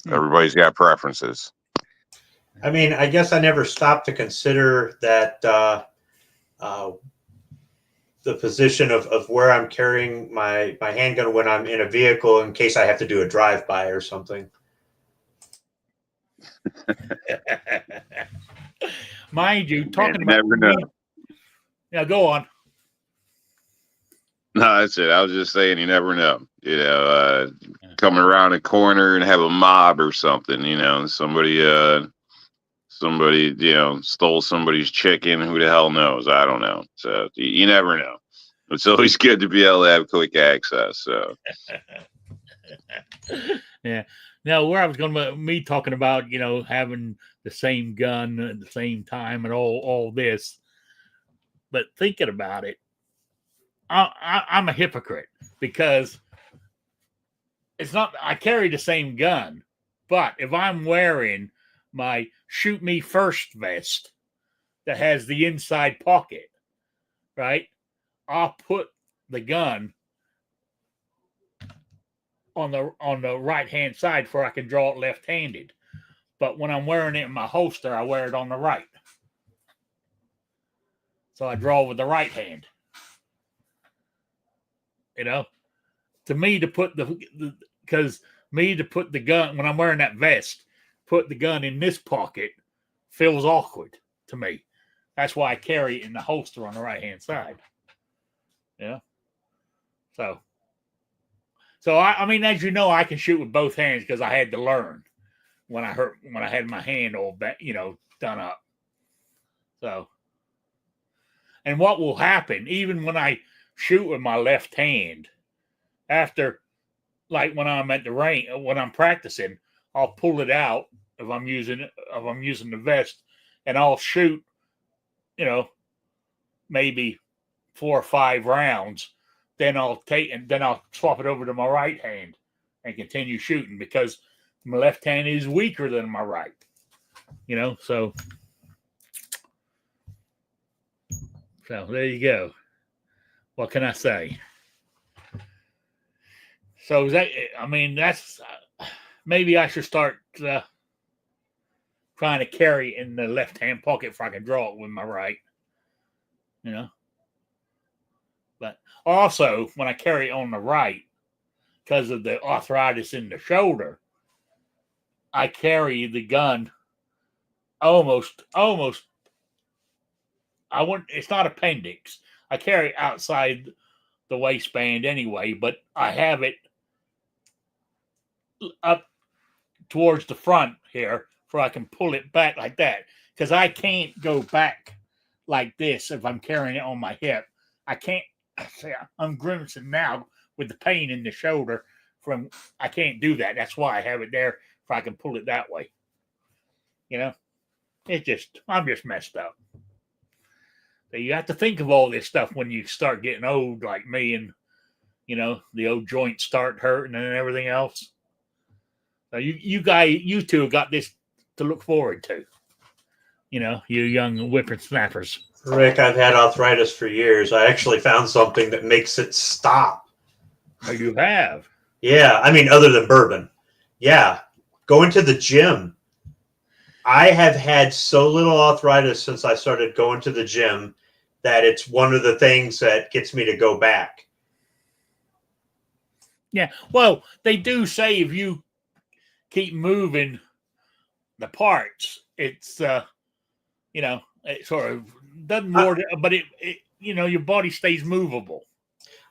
everybody's got preferences. I mean, I guess I never stopped to consider that the position of where I'm carrying my handgun when I'm in a vehicle in case I have to do a drive-by or something. mind you, talking You about never know. yeah, go on. No, that's it. I was just saying, you never know. Coming around a corner and have a mob or something. Somebody stole somebody's chicken. Who the hell knows? I don't know. So you never know. It's always good to be able to have quick access. So Yeah. Now, where I was going to me talking about, having the same gun at the same time and all this, but thinking about it, I'm a hypocrite because it's not. I carry the same gun, but if I'm wearing my shoot me first vest that has the inside pocket, right? I'll put the gun on the right hand side where I can draw it left handed. But when I'm wearing it in my holster, I wear it on the right. So I draw with the right hand. To me to put because me to put the gun when I'm wearing that vest, put the gun in this pocket feels awkward to me. That's why I carry it in the holster on the right hand side. So I mean, as you know, I can shoot with both hands because I had to learn when I had my hand all done up. So, and what will happen even when I shoot with my left hand, after, like when I'm at the range, when I'm practicing, I'll pull it out if I'm using the vest, and I'll shoot, maybe 4 or 5 rounds. Then I'll swap it over to my right hand and continue shooting because my left hand is weaker than my right. So there you go. What can I say? So that's maybe I should start trying to carry in the left hand pocket if I can draw it with my right. But also when I carry on the right, because of the arthritis in the shoulder, I carry the gun almost. I wouldn't. It's not appendix. I carry it outside the waistband anyway, but I have it up towards the front here, where I can pull it back like that. Because I can't go back like this if I'm carrying it on my hip. I can't. I'm grimacing now with the pain in the shoulder. I can't do that. That's why I have it there, if I can pull it that way. You know, I'm just messed up. So you have to think of all this stuff when you start getting old, like me, and the old joints start hurting and everything else. So you two have got this to look forward to. You young whippersnappers. Rick, I've had arthritis for years. I actually found something that makes it stop. Oh, you have? Yeah, I mean, other than bourbon. Yeah, going to the gym. I have had so little arthritis since I started going to the gym that it's one of the things that gets me to go back. Yeah. Well, they do say if you keep moving the parts, it's it sort of doesn't more, but it your body stays movable.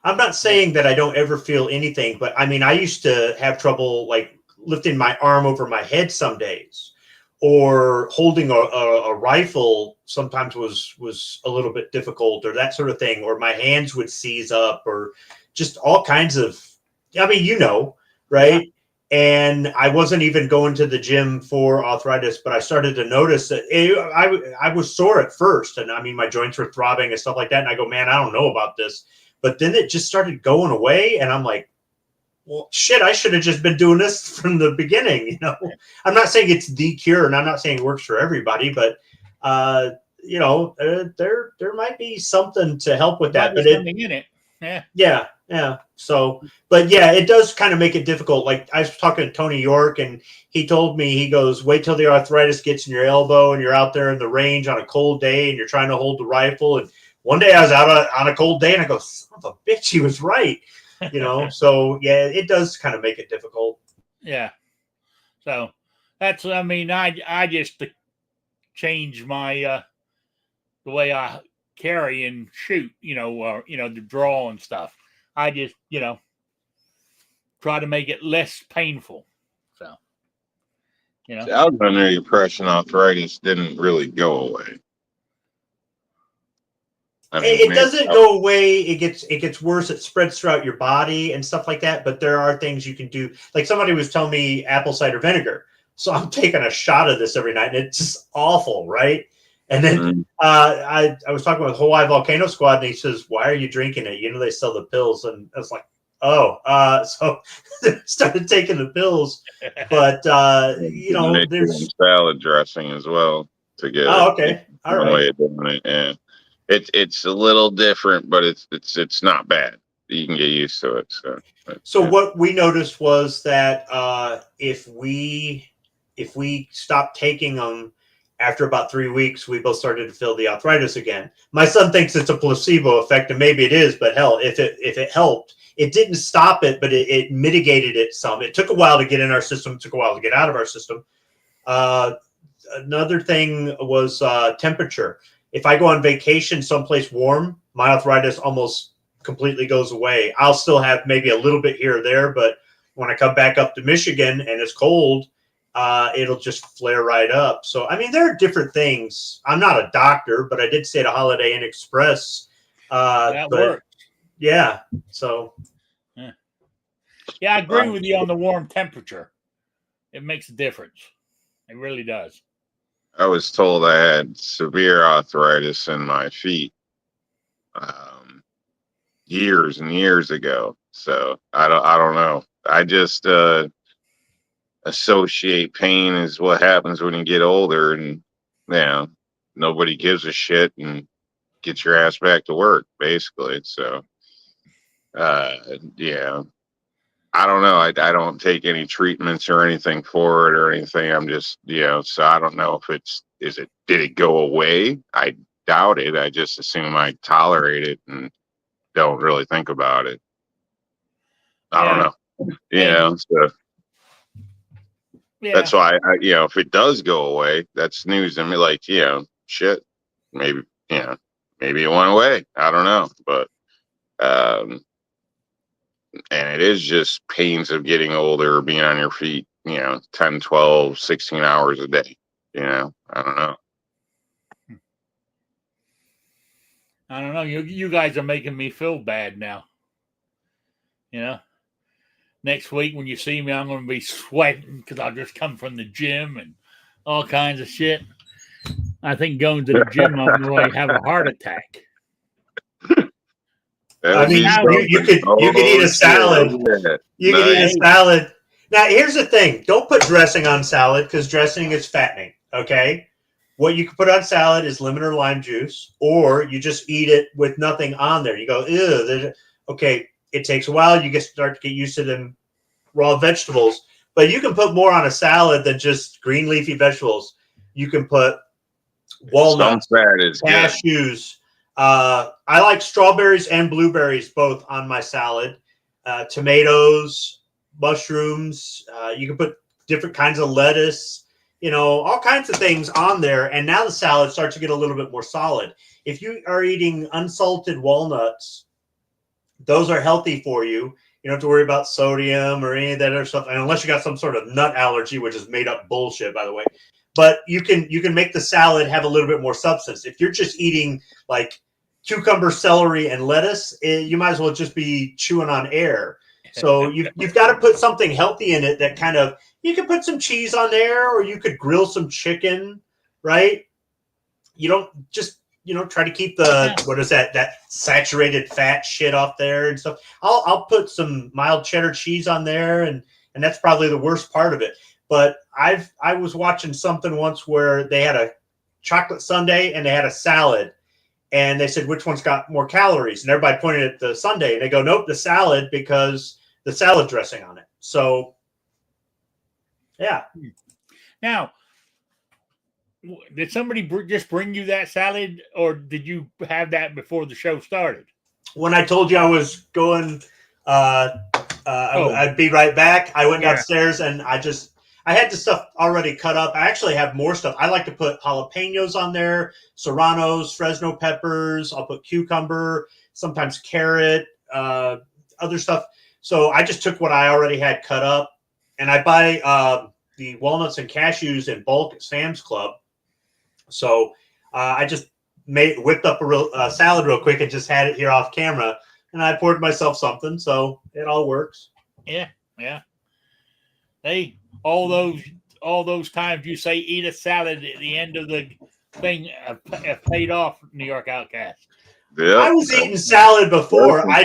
I'm not saying that I don't ever feel anything, but I mean, I used to have trouble like lifting my arm over my head some days, or holding a rifle sometimes was a little bit difficult, or that sort of thing, or my hands would seize up, or just all kinds of, I mean, right? Yeah. And I wasn't even going to the gym for arthritis, but I started to notice that I was sore at first. And I mean, my joints were throbbing and stuff like that. And I go, man, I don't know about this. But then it just started going away. And I'm like, well, shit, I should have just been doing this from the beginning. I'm not saying it's the cure, and I'm not saying it works for everybody, but there might be something to help with that. But something in it. Yeah. Yeah. So, but yeah, it does kind of make it difficult. Like I was talking to Tony York, and he told me, he goes, wait till the arthritis gets in your elbow and you're out there in the range on a cold day and you're trying to hold the rifle. And one day I was out on a cold day and I go, son of a bitch, he was right. So yeah, it does kind of make it difficult. Yeah. So that's, I mean, I just change my, the way I carry and shoot, the draw and stuff. I just, try to make it less painful. So, I was under the impression arthritis didn't really go away. I mean, it doesn't go away. It gets worse. It spreads throughout your body and stuff like that. But there are things you can do. Like somebody was telling me apple cider vinegar. So I'm taking a shot of this every night, and it's just awful, right? And then I was talking with Hawaii Volcano Squad, and he says, "Why are you drinking it? They sell the pills." And I was like, "Oh," so started taking the pills. But there's salad dressing as well to get. Oh, okay, all right. Way of doing it. Yeah, it's a little different, but it's not bad. You can get used to it. So what we noticed was that if we stopped taking them after about 3 weeks, we both started to feel the arthritis again. My son thinks it's a placebo effect, and maybe it is, but hell, if it helped, it didn't stop it, but it mitigated it some. It took a while to get in our system. It took a while to get out of our system. Another thing was temperature. If I go on vacation someplace warm, my arthritis almost completely goes away. I'll still have maybe a little bit here or there, but when I come back up to Michigan and it's cold, it'll just flare right up. So, I mean, there are different things. I'm not a doctor, but I did stay at a Holiday Inn Express. That worked. Yeah. So. Yeah, I agree with you on the warm temperature. It makes a difference. It really does. I was told I had severe arthritis in my feet years and years ago. So I don't know. I just associate pain as what happens when you get older, and nobody gives a shit and get your ass back to work, basically. So I don't know. I don't take any treatments or anything for it or anything. I'm just, so I don't know if did it go away? I doubt it. I just assume I tolerate it and don't really think about it. I don't know. So that's why, if it does go away, that's news to me. Like, shit, maybe it went away. I don't know. But, and it is just pains of getting older, being on your feet, 10, 12, 16 hours a day. I don't know. I don't know. You guys are making me feel bad now. Next week when you see me, I'm going to be sweating because I just come from the gym and all kinds of shit. I think going to the gym, I'm going to have a heart attack. I mean, you could eat a salad. You could eat a salad. Now, here's the thing: don't put dressing on salad because dressing is fattening. Okay, what you can put on salad is lemon or lime juice, or you just eat it with nothing on there. You go, ew. Okay, it takes a while. You start to get used to them raw vegetables, but you can put more on a salad than just green leafy vegetables. You can put walnuts, cashews. I like strawberries and blueberries both on my salad. Tomatoes, mushrooms. You can put different kinds of lettuce, all kinds of things on there. And now the salad starts to get a little bit more solid. If you are eating unsalted walnuts, those are healthy for you. You don't have to worry about sodium or any of that other stuff, and unless you got some sort of nut allergy, which is made up bullshit, by the way. But you can make the salad have a little bit more substance. If you're just eating like cucumber, celery, and lettuce, you might as well just be chewing on air. So you've got to put something healthy in it that kind of, you can put some cheese on there, or you could grill some chicken, right? You don't just, try to keep that saturated fat shit off there and stuff. I'll put some mild cheddar cheese on there, and that's probably the worst part of it. But I was watching something once where they had a chocolate sundae and they had a salad, and they said, which one's got more calories? And everybody pointed at the sundae, and they go, nope, the salad, because the salad dressing on it. So, yeah. Now, did somebody just bring you that salad, or did you have that before the show started? When I told you I was going, I'd be right back. I went downstairs and I had the stuff already cut up. I actually have more stuff. I like to put jalapenos on there, serranos, Fresno peppers. I'll put cucumber, sometimes carrot, other stuff. So I just took what I already had cut up, and I buy the walnuts and cashews in bulk at Sam's Club. So I just whipped up a salad real quick and just had it here off camera, and I poured myself something. So it all works. Yeah. Hey, all those times you say eat a salad at the end of the thing have paid off, New York Outcast. Yeah. I was eating salad before. I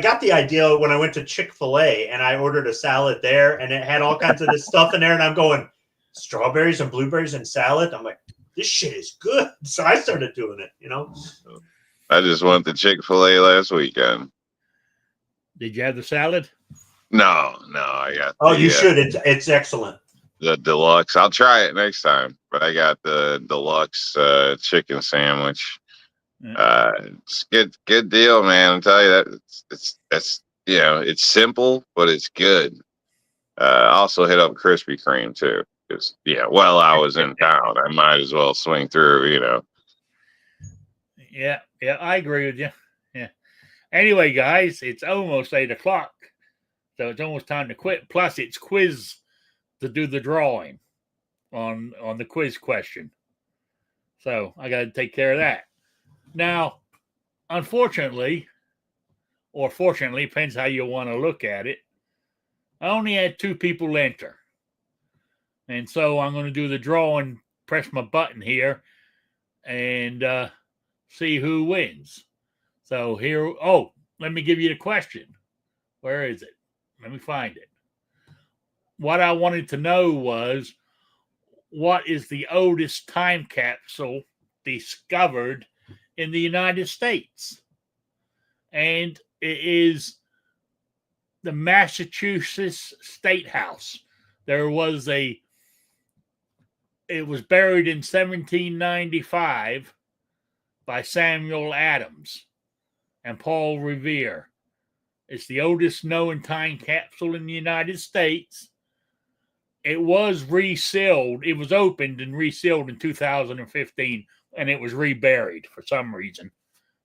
got the idea when I went to Chick-fil-A and I ordered a salad there, and it had all kinds of this stuff in there, and I'm going, strawberries and blueberries and salad. I'm like, this shit is good. So I started doing it, I just went to Chick-fil-A last weekend. Did you have the salad? No, I got. Oh, you should. It's excellent. The deluxe. I'll try it next time. But I got the deluxe chicken sandwich. It's good deal, man. I'll tell you that it's simple, but it's good. Also hit up Krispy Kreme too. Because while I was in town, I might as well swing through. Yeah, I agree with you. Yeah. Anyway, guys, it's almost 8:00, so it's almost time to quit. Plus, it's quiz to do the drawing on the quiz question. So I got to take care of that. Now, unfortunately, or fortunately, depends how you want to look at it, I only had 2 people enter. And so I'm going to do the draw and press my button here and see who wins. So here, let me give you the question. Where is it? Let me find it. What I wanted to know was, what is the oldest time capsule discovered in the United States? And it is the Massachusetts State House. It was buried in 1795 by Samuel Adams and Paul Revere. It's the oldest known time capsule in the United States. It was resealed. It was opened and resealed in 2015, and it was reburied for some reason.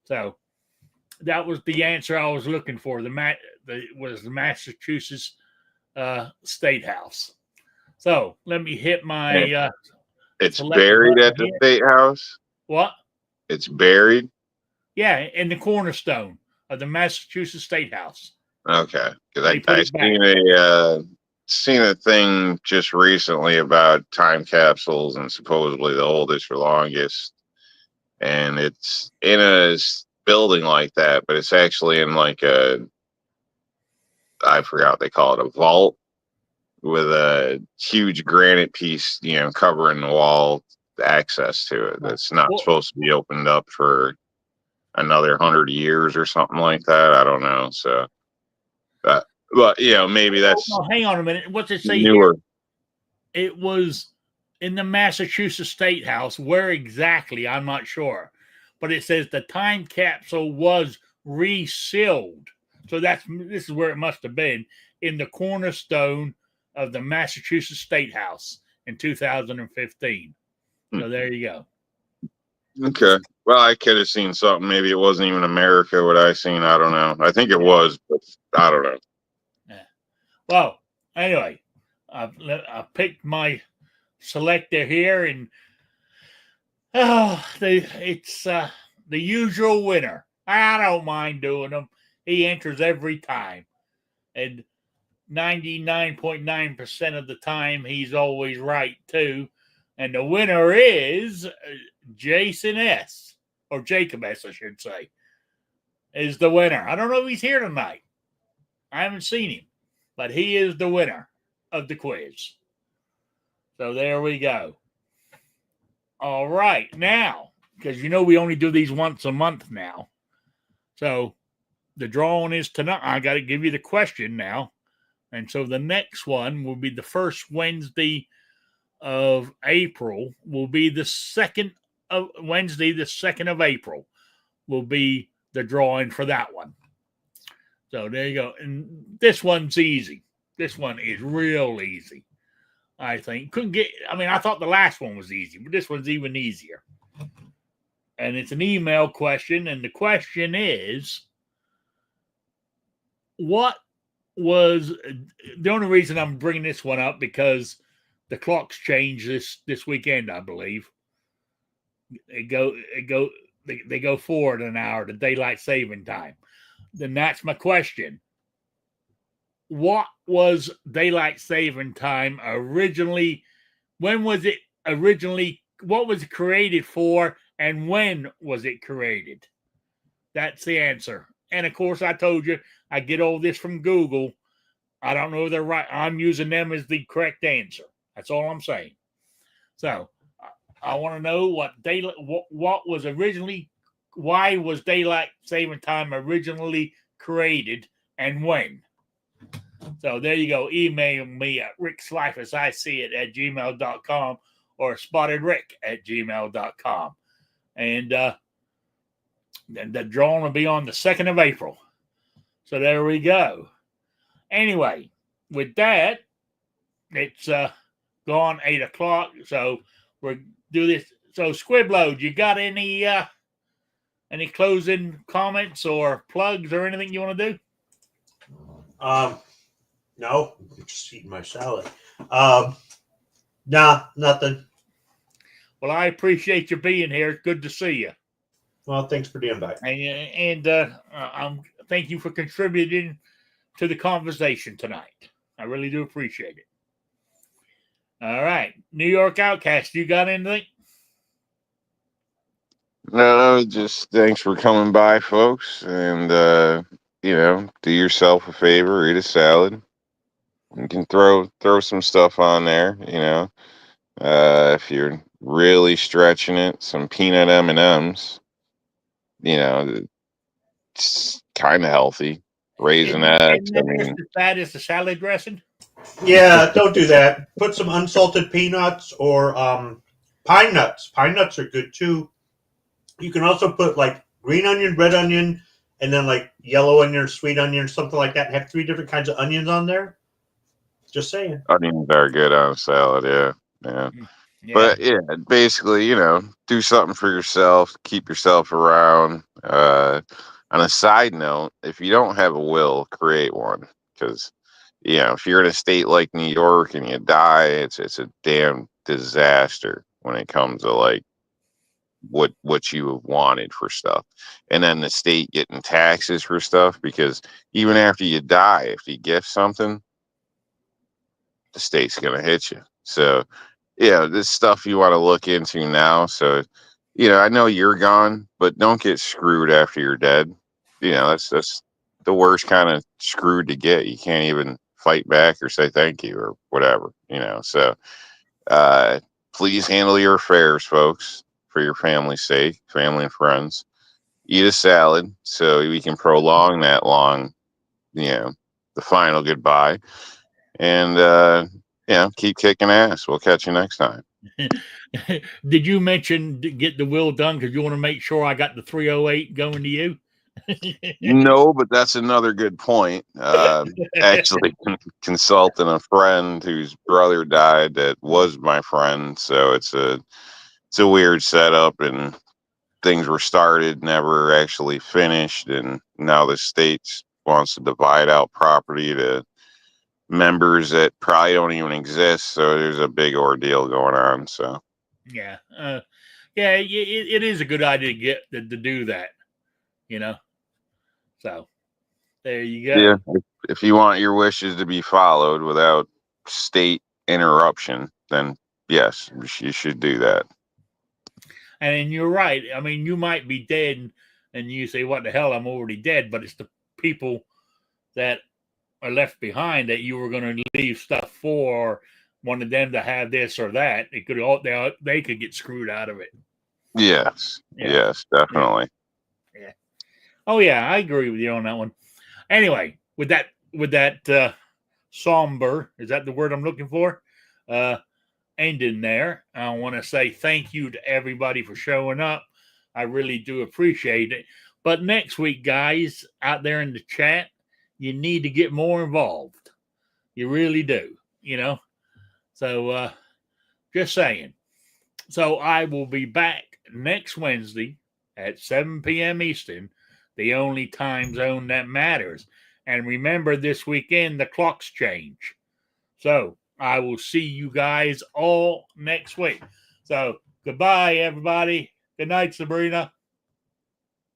So that was the answer I was looking for. Was the Massachusetts State House. So let me hit my. It's buried at the State House. What? It's buried. Yeah, in the cornerstone of the Massachusetts State House. Okay, because I seen a seen a thing just recently about time capsules and supposedly the oldest for longest, and it's in a building like that, but it's actually in like I forgot what they call it, a vault with a huge granite piece, covering the wall, access to it. That's not supposed to be opened up for another 100 years or something like that. I don't know. So, but maybe that's hang on a minute. What's it say newer. Here? It was in the Massachusetts State House. Where exactly? I'm not sure. But it says the time capsule was resealed. So this is where it must have been, in the cornerstone of the Massachusetts State House in 2015. So there you go. Okay. Well, I could have seen something. Maybe it wasn't even America what I seen. I don't know. I think it was, but I don't know. Yeah. Well, anyway, I picked my selector here, and it's the usual winner. I don't mind doing them. He enters every time, and 99.9% of the time he's always right too. And the winner is Jason S. or Jacob S. I should say, is the winner. I don't know if he's here tonight. I haven't seen him, but he is the winner of the quiz. So there we go. All right. Now, because we only do these once a month now. So the drawing is tonight. I got to give you the question now. And so the next one will be the first Wednesday of April, will be the second of Wednesday, the 2nd of April will be the drawing for that one. So there you go. And this one's easy. This one is real easy, I think. I thought the last one was easy, but this one's even easier. And it's an email question. And the question is, what was the only reason I'm bringing this one up, because the clocks change this weekend, I believe. They go forward an hour to daylight saving time. Then that's my question. What was daylight saving time originally? When was it originally? What was it created for? And when was it created? That's the answer. And of course, I told you I get all this from Google. I don't know if they're right. I'm using them as the correct answer. That's all I'm saying. So I want to know what was originally, why was daylight saving time originally created, and when? So there you go. Email me at rickslife@gmail.com or spottedrick@gmail.com. And then the drawing will be on the 2nd of April. So there we go. Anyway, with that, it's gone 8 o'clock. So we'll do this. So Squiblo, you got any closing comments or plugs or anything you want to do? No, I'm just eating my salad. Nah, nothing. Well, I appreciate you being here. It's good to see you. Well, thanks for the invite. And thank you for contributing to the conversation tonight. I really do appreciate it. All right. New York Outcast, you got anything? No, just thanks for coming by, folks. And, do yourself a favor, eat a salad. You can throw some stuff on there, if you're really stretching it, some peanut M&Ms, it's kind of healthy. Raisinets. Isn't that is the salad dressing? Yeah, don't do that. Put some unsalted peanuts or pine nuts. Pine nuts are good too. You can also put like green onion, red onion, and then like yellow onion, sweet onion, something like that. Have 3 different kinds of onions on there. Just saying. Onions are good on a salad, yeah. But yeah, basically, do something for yourself, keep yourself around. On a side note, if you don't have a will, create one, because if you're in a state like New York and you die, it's a damn disaster when it comes to like what you wanted for stuff, and then the state getting taxes for stuff, because even after you die, if you gift something, the state's going to hit you. So, yeah, this stuff you want to look into now. So, I know you're gone, but don't get screwed after you're dead. That's the worst kind of screwed to get. You can't even fight back or say thank you or whatever. So please handle your affairs, folks, for your family's sake, family and friends. Eat a salad so we can prolong that long, the final goodbye. And keep kicking ass. We'll catch you next time. Did you mention get the will done because you want to make sure I got the 308 going to you? No, but that's another good point. Actually, consulting a friend whose brother died that was my friend, so it's a weird setup, and things were started, never actually finished, and now the state wants to divide out property to members that probably don't even exist. So there's a big ordeal going on. So yeah, it is a good idea to do that. So there you go. Yeah, if you want your wishes to be followed without state interruption, then yes, you should do that. And you're right. I mean, you might be dead and you say, what the hell, I'm already dead. But it's the people that are left behind that you were going to leave stuff for, or wanted them to have this or that. It could they could get screwed out of it. Yes. Yeah. Yes, definitely. Yeah. Oh yeah, I agree with you on that one. Anyway, with that somber, is that the word I'm looking for? Ending there, I want to say thank you to everybody for showing up. I really do appreciate it. But next week, guys, out there in the chat, you need to get more involved. You really do, So just saying. So I will be back next Wednesday at 7 p.m. Eastern, the only time zone that matters. And remember, this weekend, the clocks change. So I will see you guys all next week. So goodbye, everybody. Good night, Sabrina.